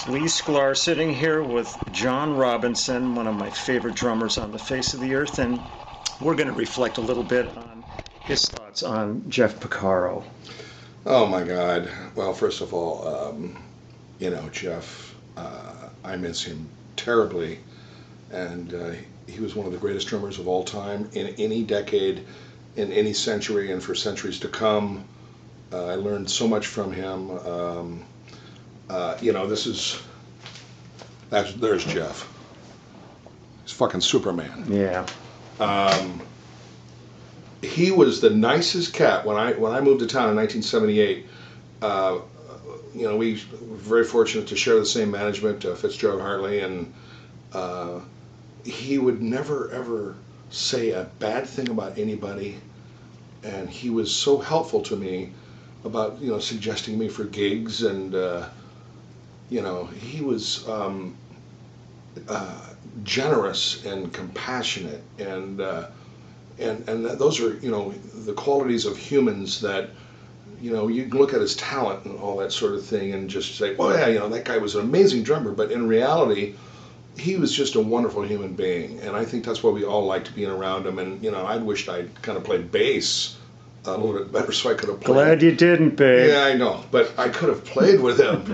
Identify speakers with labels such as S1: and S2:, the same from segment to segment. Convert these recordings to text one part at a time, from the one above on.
S1: Lee Sklar sitting here with John Robinson, one of my favorite drummers on the face of the earth, and we're going to reflect a little bit on his thoughts on Jeff Porcaro.
S2: Oh my God. Well, first of all, Jeff, I miss him terribly. And he was one of the greatest drummers of all time in any decade, in any century, and for centuries to come. I learned so much from him. There's Jeff. He's fucking Superman.
S1: Yeah.
S2: He was the nicest cat. When I moved to town in 1978, we were very fortunate to share the same management, Fitzgerald Hartley, and he would never ever say a bad thing about anybody, and he was so helpful to me about suggesting me for gigs, and he was generous and compassionate, and those are the qualities of humans that you can look at his talent and all that sort of thing and just say, well, yeah, that guy was an amazing drummer, but in reality he was just a wonderful human being, and I think that's why we all liked being around him. And I wished I'd kind of played bass a little bit better so I could have played.
S1: Glad you didn't, babe.
S2: Yeah, I know, but I could have played with him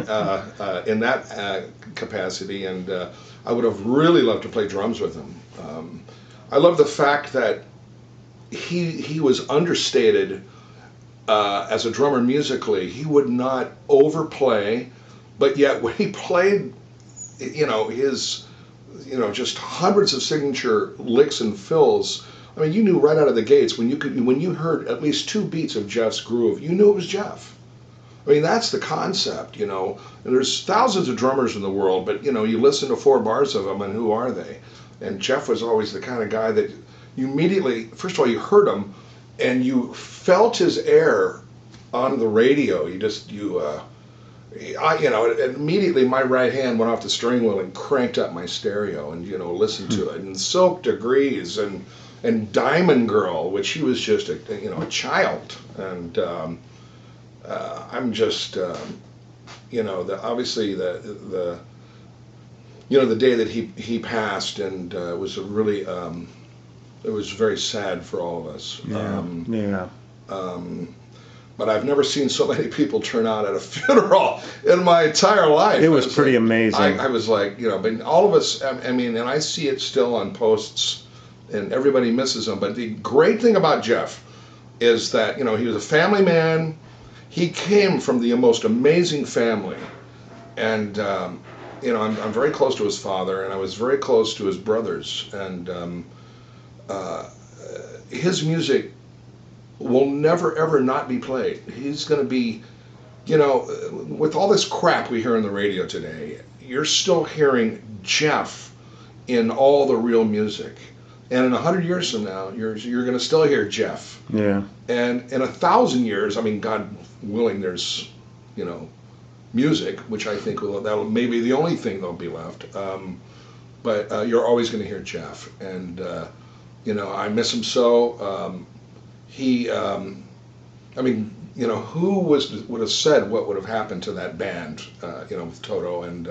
S2: in that capacity, and I would have really loved to play drums with him. I love the fact that he was understated as a drummer musically. He would not overplay, but yet when he played, his just hundreds of signature licks and fills. I mean, you knew right out of the gates when you heard at least two beats of Jeff's groove, you knew it was Jeff. I mean, that's the concept, and there's thousands of drummers in the world, but you listen to 4 bars of them, and who are they? And Jeff was always the kind of guy that you immediately, first of all, you heard him, and you felt his air on the radio. Immediately my right hand went off the steering wheel and cranked up my stereo and listened to it. And Silk Degrees and Diamond Girl, which he was just a child. And I'm just obviously the day that he passed, and it was it was very sad for all of us. But I've never seen so many people turn out at a funeral in my entire life.
S1: It was pretty amazing.
S2: I was like, but all of us, and I see it still on posts, and everybody misses him. But the great thing about Jeff is that, he was a family man. He came from the most amazing family. And, I'm very close to his father, and I was very close to his brothers. And his music will never ever not be played. He's going to be, with all this crap we hear on the radio today, you're still hearing Jeff in all the real music. And in 100 years from now, you're going to still hear Jeff.
S1: Yeah. And
S2: in 1,000 years, I mean, God willing, there's, music, which I think that'll maybe the only thing that'll be left. But you're always going to hear Jeff, and I miss him so. Who would have said what would have happened to that band, with Toto and,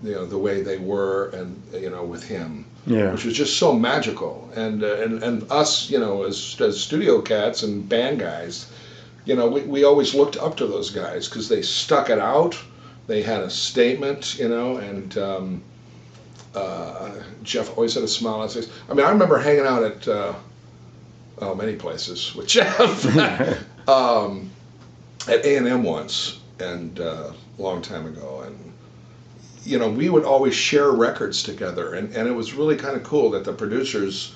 S2: the way they were, and, with him, which was just so magical. And us, as studio cats and band guys, we always looked up to those guys because they stuck it out. They had a statement, and Jeff always had a smile on his face. I mean, I remember hanging out at, many places with Jeff at A&M once, and a long time ago, and we would always share records together, and it was really kind of cool that the producers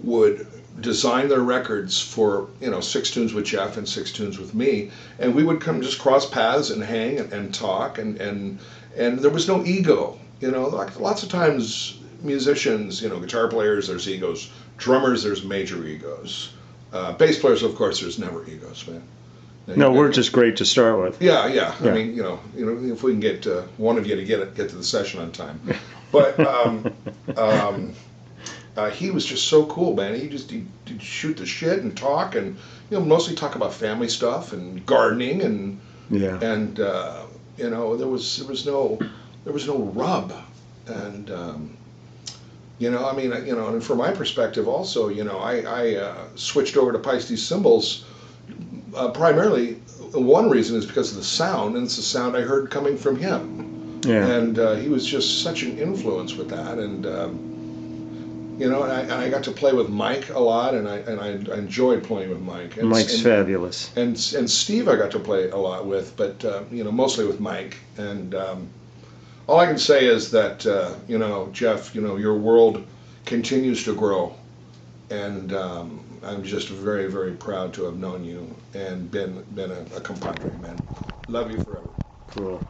S2: would design their records for 6 tunes with Jeff and 6 tunes with me, and we would come just cross paths and hang and talk, and there was no ego. Like lots of times musicians, guitar players, there's egos. Drummers, there's major egos. Bass players, of course, there's never egos, man.
S1: No, we're just great to start with.
S2: Yeah. I mean, if we can get one of you to get to the session on time. But he was just so cool, man. He'd shoot the shit and talk, and mostly talk about family stuff and gardening and You know, there was no rub, and I mean, and from my perspective also, I switched over to Paiste cymbals primarily. One reason is because of the sound, and it's the sound I heard coming from him.
S1: Yeah.
S2: And he was just such an influence with that, and I got to play with Mike a lot, and I enjoyed playing with Mike.
S1: Mike's fabulous.
S2: And Steve I got to play a lot with, but mostly with Mike. And all I can say is that Jeff, your world continues to grow, and I'm just very, very proud to have known you and been a compadre, man. Love you forever.
S1: Cool.